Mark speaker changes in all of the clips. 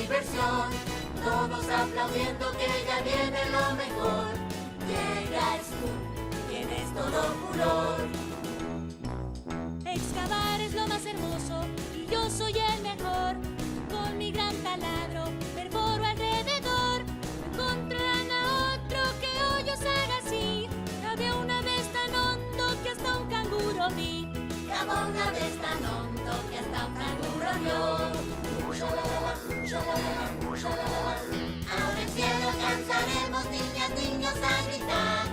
Speaker 1: diversión. Todos aplaudiendo que ya viene lo mejor. Llega Scoop, tienes todo furor.
Speaker 2: Excavar es lo más hermoso y yo soy el mejor. Con mi gran taladro perforo alrededor. Encontrarán a otro que hoyos haga así. Había una vez tan hondo que hasta un canguro vi.
Speaker 1: Cavó una vez tan hondo que hasta un canguro vio. Ahora el cielo alcanzaremos, niñas, niños, a gritar.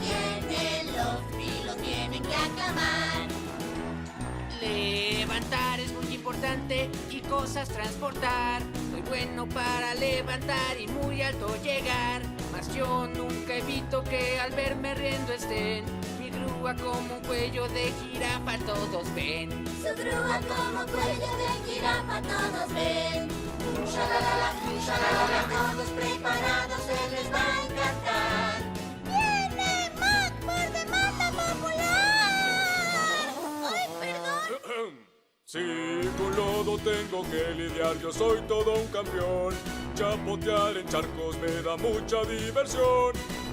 Speaker 1: Viene Lofty, lo tienen que aclamar.
Speaker 3: Levantar es muy importante y cosas transportar. Soy bueno para levantar y muy alto llegar. Mas yo nunca evito que al verme riendo estén. Mi grúa como un cuello de jirafa todos ven.
Speaker 1: Su grúa como cuello de jirafa todos ven. Todos preparados, se les va a encantar.
Speaker 2: ¡Viene Mac por demanda popular! ¡Ay, perdón!
Speaker 4: Sí, con lodo tengo que lidiar, yo soy todo un campeón. Chapotear en charcos me da mucha diversión.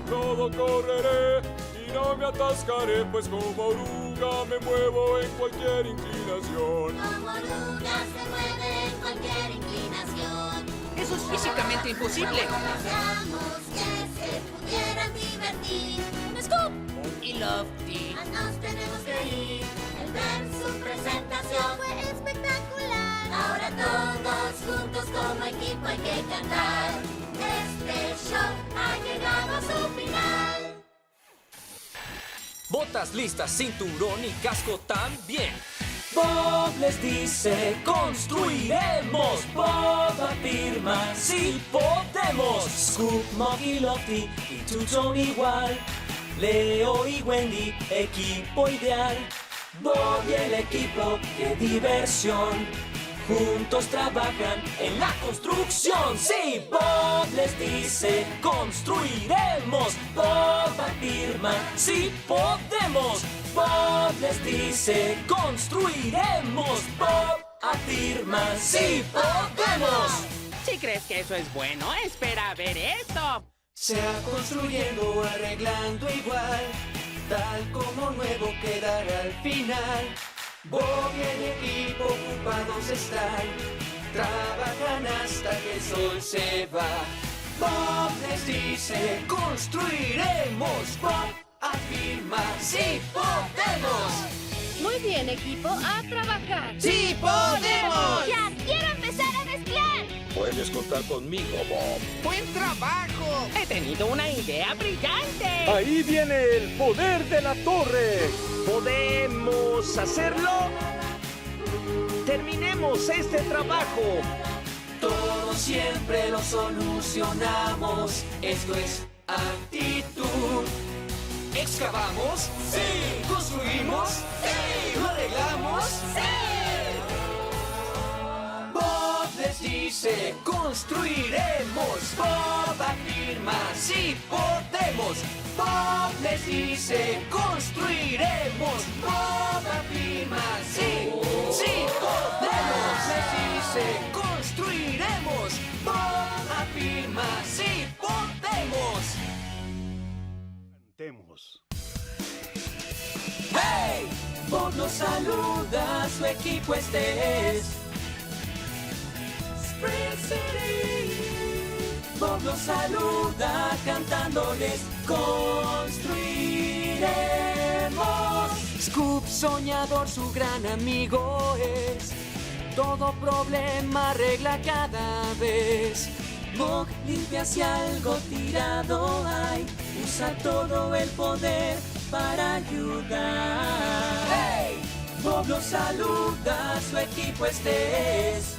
Speaker 4: Lodo correré y no me atascaré, pues como oruga me muevo en cualquier inclinación.
Speaker 1: Como oruga se mueve en cualquier inclinación.
Speaker 3: Eso es físicamente imposible.
Speaker 1: Deseamos que se pudieran divertir.
Speaker 2: ¡Scoop!
Speaker 3: Y Lofty.
Speaker 1: Nos tenemos que ir. El ver su presentación
Speaker 2: ¡Fue espectacular!
Speaker 1: Ahora todos juntos como equipo hay que cantar. Este show ha llegado a su final.
Speaker 5: Botas listas, cinturón y casco también. Bob les dice, construiremos. Bob afirma, sí podemos. Scoop, Mug y Lofty y Tutón igual. Leo y Wendy, equipo ideal. Bob y el equipo, qué diversión. Juntos trabajan en la construcción. Sí, Bob les dice, construiremos. Bob afirma, sí podemos. Bob les dice, construiremos. Bob afirma, sí podemos.
Speaker 6: Si crees que eso es bueno, espera a ver esto.
Speaker 5: Sea construyendo o arreglando igual, tal como nuevo quedará al final. Bob y el equipo ocupados están, trabajan hasta que el sol se va. Bob les dice, construiremos. Bob afirma, sí podemos.
Speaker 2: Muy bien, equipo, a trabajar.
Speaker 3: ¡Sí podemos!
Speaker 2: ¡Ya quiero empezar a mezclar!
Speaker 4: Puedes contar conmigo, Bob.
Speaker 6: ¡Buen trabajo! He tenido una idea brillante.
Speaker 7: Ahí viene el poder de la torre. ¿Podemos hacerlo? Terminemos este trabajo.
Speaker 5: Todo siempre lo solucionamos. Esto es actitud. ¿Excavamos? ¡Sí! ¿Construimos? ¡Sí! ¿Lo arreglamos? ¡Sí! Bob les dice, construiremos. Bob afirma, sí podemos. Bob les dice, construiremos. Bob afirma, sí, sí podemos. Les dice, construiremos. Bob afirma, sí podemos.
Speaker 7: Cantemos.
Speaker 5: ¡Hey! Bob nos saluda, su equipo este es Spring City. Bob nos saluda cantándoles, construiremos. Scoop, soñador, su gran amigo es. Todo problema arregla cada vez. Mug limpia si algo tirado hay. Usa todo el poder para ayudar. ¡Hey! Bob los saluda, su equipo este es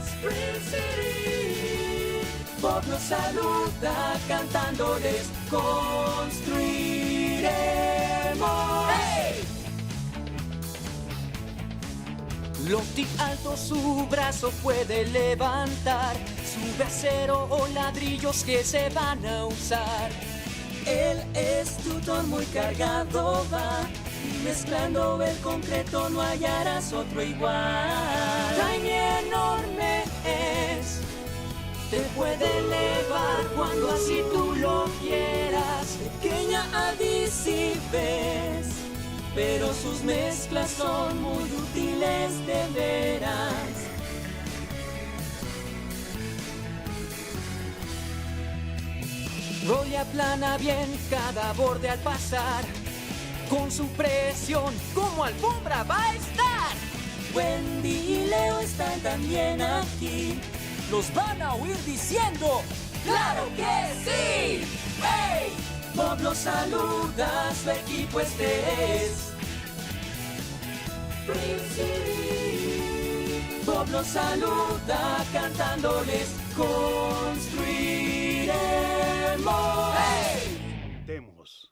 Speaker 5: Spring City. Bob los saluda cantándoles, construiremos. ¡Hey! Lofty alto su brazo puede levantar. Sube acero o ladrillos que se van a usar. Él es Tutón muy cargado va. Y mezclando el concreto no hallarás otro igual. Tiny enorme es. Te puede elevar cuando así tú lo quieras. Pequeña Adi si ves, pero sus mezclas son muy útiles de veras. Roly aplana bien cada borde al pasar. Con su presión como alfombra va a estar. Wendy y Leo están también aquí. Los van a oír diciendo ¡claro que sí! ¡Hey! Bob los saluda, su equipo este es. Bob los saluda cantándoles construiremos. ¡Hey!
Speaker 7: Demos.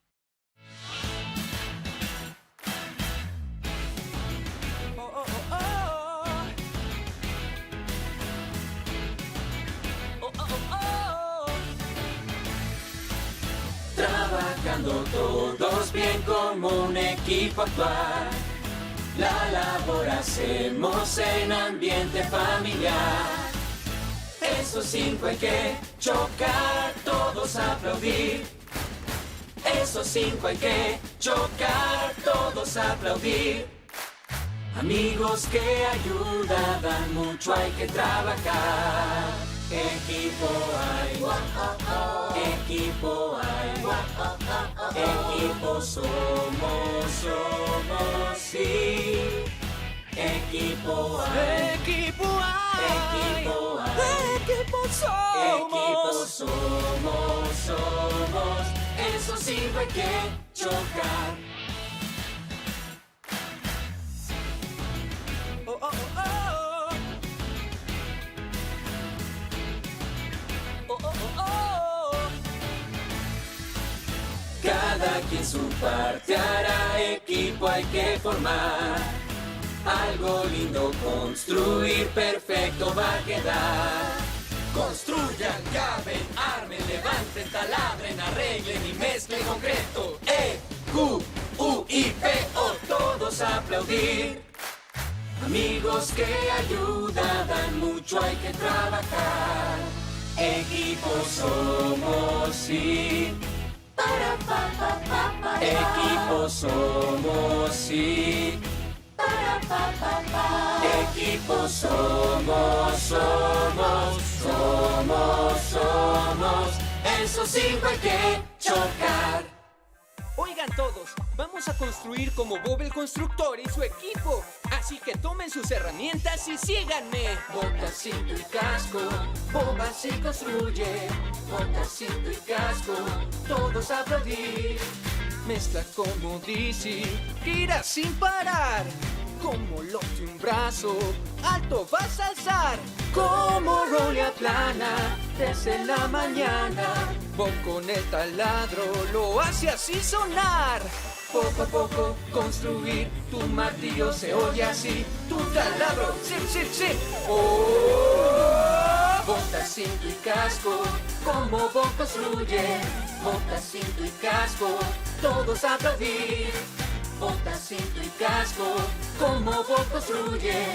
Speaker 5: Oh, oh, oh, oh. Oh, oh, oh, oh. Trabajando todos bien como un equipo actuar. La labor hacemos en ambiente familiar. Esos 5 hay que chocar, todos aplaudir. Esos 5 hay que chocar, todos aplaudir. Amigos que ayudan mucho, hay que trabajar. Equipo hay, equipo hay, equipo somos, sí. Equipo hay, equipo hay, equipo hay, equipo somos, eso sí hay que chocar. Oh, oh, oh, oh. Oh, oh, oh, oh. Cada quien su parte hará, equipo hay que formar. Algo lindo construir, perfecto va a quedar. Construyan, caben, armen, levanten, taladren, arreglen y mezclen concreto. E-Q-U-I-P-O, todos aplaudir. Amigos que ayudan mucho, hay que trabajar. Equipo somos, sí. Equipo somos, sí. Equipo somos, esos 5 hay que chocar. Oigan todos, vamos a construir como Bob el constructor y su equipo. Así que tomen sus herramientas y síganme. Botacito y casco, Bob así construye. Botacito y casco, todos a aplaudir. Mezcla como DC, gira sin parar. Como lo de un brazo, alto vas a alzar. Como Roly aplana desde la mañana. Bob con el taladro lo hace así sonar. Poco a poco construir, tu martillo se oye así. Tu taladro, sí, sí, sí. Oh, botacito y casco, como Bob construye. Botacito y casco, todos a aplaudir. Botacito y casco, como Bob construye.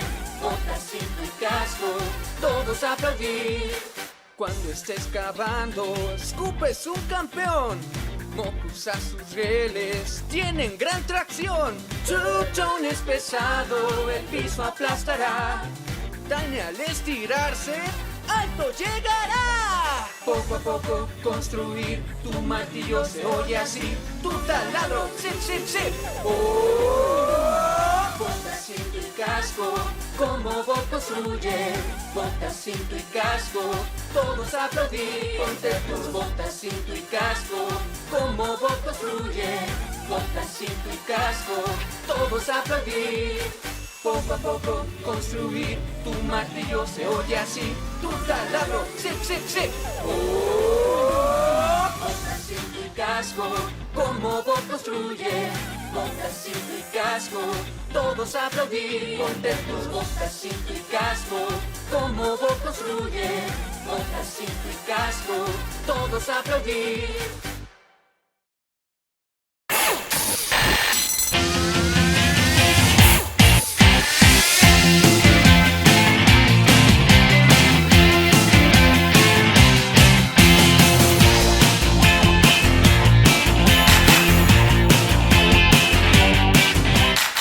Speaker 5: Botacito y casco, todos a aplaudir. Cuando estés cavando, Scoop es un campeón. Mock usa sus rieles, tienen gran tracción. Two-Tone es pesado, el piso aplastará. Tiny al estirarse, alto llegará. Poco a poco construir, tu martillo se oye así. Tu taladro, sí, sí, sí. Oh, botacito y casco, como Bob construye. Botacito y casco, todos a aplaudir. Ponte tus botacito y casco, como Bob construye. Botacito y casco, todos a aplaudir. Poco a poco construir, tu martillo se oye así. Tu taladro, sí, sí, sí. Oh, botacito y casco, como Bob construye. Botacito y casco, todos a aplaudir. Ponte tus botacito y casco, como Bob construye. Botacito y casco, todos a aplaudir.